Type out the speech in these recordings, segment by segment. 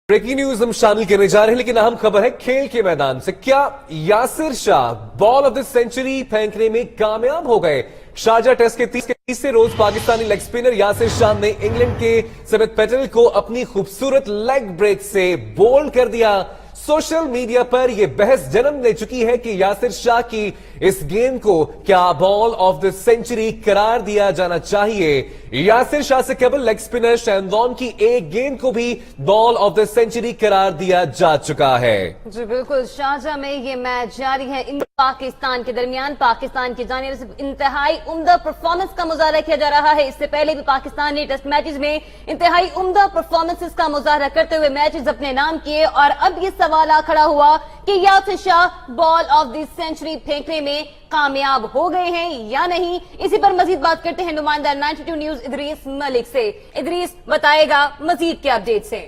Breaking news हम शामिल करने जा रहे हैं, लेकिन अहम खबर है खेल के मैदान से। क्या Yasir Shah ball of the century फेंकने में कामयाब हो गए? शारजा टेस्ट के 30 रोज पाकिस्तानी लेग स्पिनर यासिर शाह ने इंग्लैंड के समित पैटेल को अपनी खूबसूरत लेग ब्रेक से बोल्ड कर दिया। सोशल मीडिया पर यह बहस जन्म ले चुकी है कि यासिर शाह की इस गेंद को क्या बॉल ऑफ द सेंचुरी करार दिया जाना चाहिए। यासिर शाह से केवल लेग स्पिनर शहनवॉन की एक गेंद को भी बॉल ऑफ द सेंचुरी करार दिया जा चुका है। जी बिल्कुल, शारजा में ये मैच जारी है इंडिया पाकिस्तान के दरमियान। पाकिस्तान की जानिब से इंतहाई उम्दा परफॉर्मेंस का मुजाहरा किया जा रहा है। इससे पहले भी पाकिस्तान ने टेस्ट मैचेस में इंतहाई उम्दा परफॉर्मेंसेस का मुजाहरा करते हुए मैचेस अपने नाम किए, और अब ये सवाल खड़ा हुआ कि Yasir Shah ball of the century फेंकने में कामयाब हो गए हैं या नहीं। इसी पर मजीद बात करते हैं नुमाइंदा 92 न्यूज इदरीस मलिक से। इदरीस बताएगा मजीद क्या अपडेट्स हैं।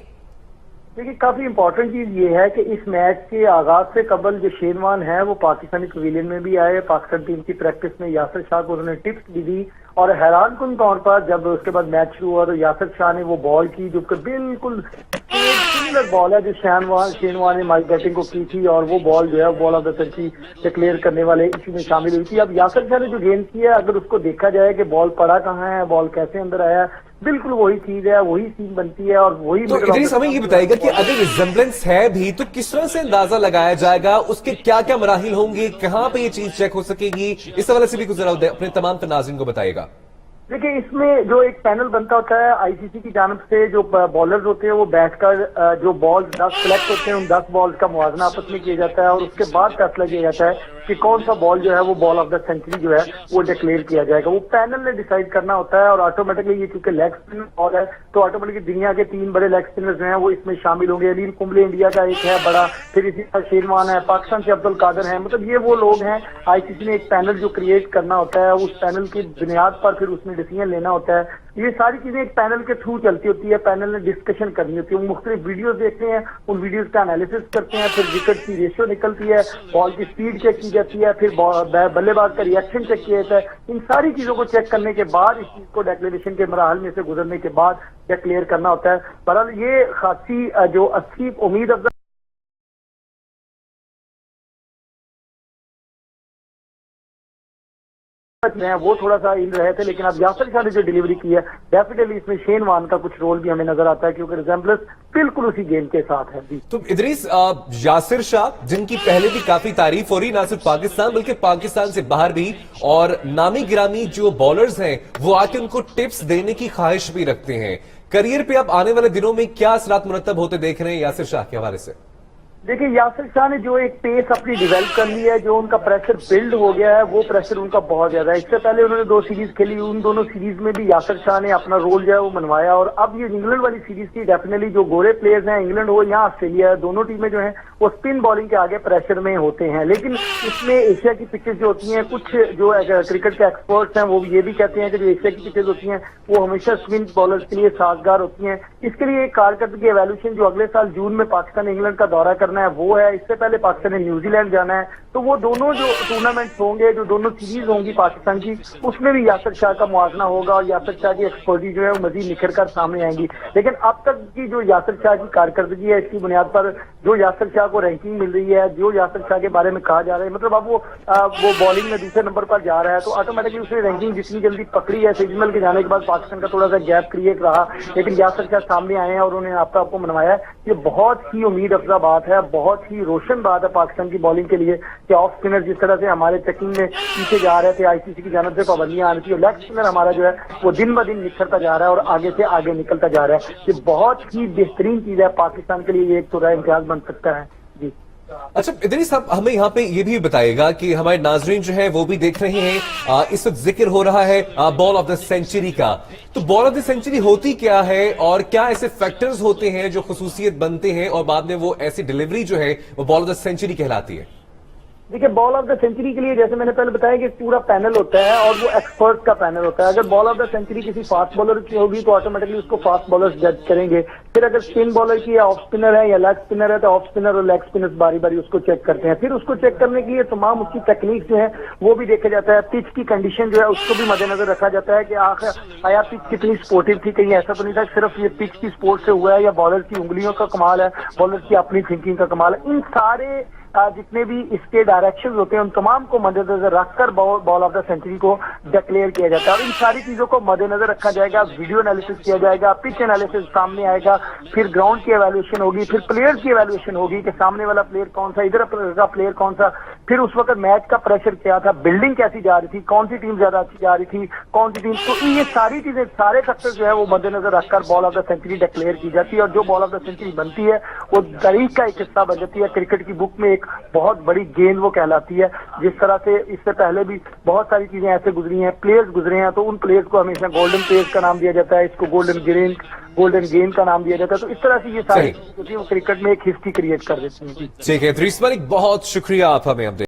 देखिए, काफी इंपॉर्टेंट चीज ये है कि इस मैच के आगाज से कबल जो शेनवान है वो पाकिस्तानी पवेलियन में भी आए। पाकिस्तान टीम की प्रैक्टिस में यासिर शाह को उन्होंने टिप्स भी दी, और हैरान कुन तौर पर जब उसके बाद मैच शुरू हुआ तो यासिर शाह ने वो बॉल की जो बिल्कुल सिमिलर बॉल है जो शेनवान ने माइक बैटिंग को की थी, और वो बॉल जो है ball of the century declare करने वाले इसी में शामिल हुई थी। अब यासिर शाह ने जो गेंद की है, अगर उसको देखा जाए कि बॉल पड़ा कहाँ है, बॉल कैसे अंदर आया, बिल्कुल वही चीज है, वही सीन बनती है और वही। तो इदरीस हमें ये बताएगा कि अगर रिजेम्बलेंस है भी तो किस तरह से अंदाजा लगाया जाएगा, उसके क्या क्या मराहिल होंगे, कहां पे ये चीज चेक हो सकेगी, इस हवाले से भी गुजरा अपने तमाम नाज़रीन को बताएगा। देखिए, इसमें जो एक पैनल बनता होता है आईसीसी की जानब से, जो बॉलर्स होते हैं वो बैठकर जो बॉल 10 सेलेक्ट होते हैं उन 10 बॉल्स का मुआवजा आपस में किया जाता है, और उसके बाद फैसला किया जाता है कि कौन सा बॉल जो है वो बॉल ऑफ द सेंचुरी जो है वो डिक्लेयर किया जाएगा। वो पैनल ने डिसाइड करना होता है, और ऑटोमेटिकली ये चूंकि लेग स्पिनर बॉल है तो ऑटोमेटिकली दुनिया के 3 बड़े लेग स्पिनर्स जो हैं वो इसमें शामिल होंगे। अनिल कुंबले इंडिया का एक है बड़ा, फिर इसी तरह शेरवान है, पाकिस्तान से अब्दुल कादर है। मतलब ये वो लोग हैं, आईसीसी ने एक पैनल जो क्रिएट करना होता है, उस पैनल की बुनियाद पर फिर उसमें डिसीजन लेना होता है। ये सारी चीजें एक पैनल के थ्रू चलती होती है, पैनल ने डिस्कशन करनी होती है, वो मुख्तलिफ वीडियोस देखते हैं, उन वीडियोस का एनालिसिस करते हैं, फिर विकेट की रेशियो निकलती है, बॉल की स्पीड चेक की जाती है, फिर बल्लेबाज का रिएक्शन चेक किया जाता है। इन सारी चीजों को चेक करने के बाद इस चीज को डिक्लेरेशन के मराहल में से गुजरने के बाद डिक्लेयर करना होता है। बहरहाल ये खासी जो अच्छी उम्मीद अफजा में वो थोड़ा सा इन रहे थे, लेकिन अब यासिर शाह ने जो डिलीवरी की है डेफिनेटली इसमें शेनवान का कुछ रोल भी हमें नजर आता है, क्योंकि रिजेम्बलेंस बिल्कुल उसी गेम के साथ है। तो इदरीस, यासिर शाह जिनकी पहले भी काफी तारीफ हो रही, ना सिर्फ पाकिस्तान बल्कि पाकिस्तान से बाहर भी, और नामी गिरामी जो बॉलर्स हैं वो आके उनको टिप्स देने की ख्वाहिश भी रखते हैं। करियर पे आप आने वाले दिनों में क्या असरात मुरतब होते देख रहे हैं यासिर शाह के हवाले से? देखिए, यासिर शाह ने जो एक पेस अपनी डेवलप कर ली है, जो उनका प्रेशर बिल्ड हो गया है, वो प्रेशर उनका बहुत ज्यादा है। इससे पहले उन्होंने 2 सीरीज खेली, उन दोनों सीरीज में भी यासिर शाह ने अपना रोल जो है वो मनवाया, और अब ये इंग्लैंड वाली सीरीज की डेफिनेटली जो गोरे प्लेयर्स हैं, इंग्लैंड हो या ऑस्ट्रेलिया, दोनों टीमें जो हैं वो स्पिन बॉलिंग के आगे प्रेशर में होते हैं। लेकिन इसमें एशिया की पिचेस जो होती हैं, कुछ जो क्रिकेट के एक्सपर्ट्स हैं वो ये भी कहते हैं कि जो एशिया की पिचेस होती हैं वो हमेशा स्पिन बॉलर्स के लिए साजगार होती हैं। इसके लिए एक कारकर्दगी एवोल्यूशन जो अगले साल जून में पाकिस्तान इंग्लैंड का दौरा करना है वो है। इससे पहले पाकिस्तान ने न्यूजीलैंड जाना है, तो वो दोनों जो टूर्नामेंट्स होंगे, जो दोनों सीरीज होंगी पाकिस्तान की, उसमें भी यासिर शाह का मुआवजा होगा, और यासिर शाह की एक्सपर्टीज जो है वो मजीद निखर कर सामने आएंगी। लेकिन अब तक की जो यासिर शाह की कारकर्दगी है, इसकी बुनियाद पर जो यासिर शाह को रैंकिंग मिल रही है, जो यासिर शाह के बारे में कहा जा रहा है, मतलब अब वो बॉलिंग में दूसरे नंबर पर जा रहा है, तो ऑटोमेटिकली उसने रैंकिंग जितनी जल्दी पकड़ी है, सिग्नल के जाने के बाद पाकिस्तान का थोड़ा सा गैप क्रिएट रहा, लेकिन यासिर शाह सामने आए हैं और उन्होंने आपको मनवाया है। ये बहुत ही उम्मीद अफजा बात है, बहुत ही रोशन बात है पाकिस्तान की बॉलिंग के लिए कि ऑफ स्पिनर जिस तरह से हमारे चेकिंग में पीछे जा रहे थे, आईसीसी की जानब से पाबंदियां आ रही थी, और लेग स्पिनर हमारा जो है वो दिन ब दिन निखरता जा रहा है और आगे से आगे निकलता जा रहा है। ये बहुत ही बेहतरीन चीज है पाकिस्तान के लिए, ये एक तो इम्तियाज बन सकता है। जी अच्छा इदरीस साहब, हमें यहाँ पे ये भी बताएगा कि हमारे नाजरीन जो है वो भी देख रहे हैं, इस वक्त जिक्र हो रहा है बॉल ऑफ द सेंचुरी का, तो बॉल ऑफ द सेंचुरी होती क्या है, और क्या ऐसे फैक्टर्स होते हैं जो खुसूसियत बनते हैं और बाद में वो ऐसी डिलीवरी जो है वो बॉल ऑफ द सेंचुरी कहलाती है? देखिए, बॉल ऑफ द सेंचुरी के लिए जैसे मैंने पहले बताया कि पूरा पैनल होता है और वो एक्सपर्ट का पैनल होता है। अगर बॉल ऑफ द सेंचुरी किसी फास्ट बॉलर की होगी तो ऑटोमेटिकली उसको फास्ट बॉलर्स जज करेंगे। फिर अगर स्पिन बॉलर की या ऑफ स्पिनर है या लेग स्पिनर है तो ऑफ स्पिनर और लेग स्पिनर्स बारी बारी उसको चेक करते हैं। फिर उसको चेक करने के लिए तमाम उसकी टेक्निक जो है वो भी देखा जाता है। पिच की कंडीशन जो है उसको भी मद्देनजर रखा जाता है कि आखिर आया पिच कितनी स्पोर्टिव थी, कहीं ऐसा तो नहीं था सिर्फ ये पिच की स्पोर्ट से हुआ है या बॉलर की उंगलियों का कमाल है, बॉलर की अपनी थिंकिंग का कमाल है। इन सारे जितने भी इसके डायरेक्शंस होते हैं उन तमाम को मद्देनजर रखकर बॉल ऑफ द सेंचुरी को डिक्लेयर किया जाता है। और इन सारी चीजों को मद्देनजर रखा जाएगा, वीडियो एनालिसिस किया जाएगा, पिच एनालिसिस सामने आएगा, फिर ग्राउंड की एवेल्युएशन होगी, फिर प्लेयर्स की एवेल्युएशन होगी कि सामने वाला प्लेयर कौन सा, इधर का प्लेयर कौन सा, फिर उस वक्त मैच का प्रेशर क्या था, बिल्डिंग कैसी जा रही थी, कौन सी टीम ज्यादा अच्छी जा रही थी, कौन सी टीम। तो ये सारी चीजें, सारे फैक्टर जो है वो मद्देनजर रखकर ball of the century declare की जाती है। और जो बॉल ऑफ द सेंचुरी बनती है वो तारीख का एक हिस्सा बन जाती है। क्रिकेट की बुक में एक बहुत बड़ी गेंद वो कहलाती है। जिस तरह से इससे पहले भी बहुत सारी चीजें ऐसे गुजरी हैं, प्लेयर्स गुजरे हैं, तो उन प्लेयर्स को हमेशा गोल्डन प्लेयर्स का नाम दिया जाता है, इसको गोल्डन गेंद का नाम दिया जाता है। तो इस तरह से ये सारी चीजें वो क्रिकेट में एक हिस्ट्री क्रिएट कर देती हैं। ठीक है, इद्रीस मलिक, बहुत शुक्रिया आप हमें अपडेट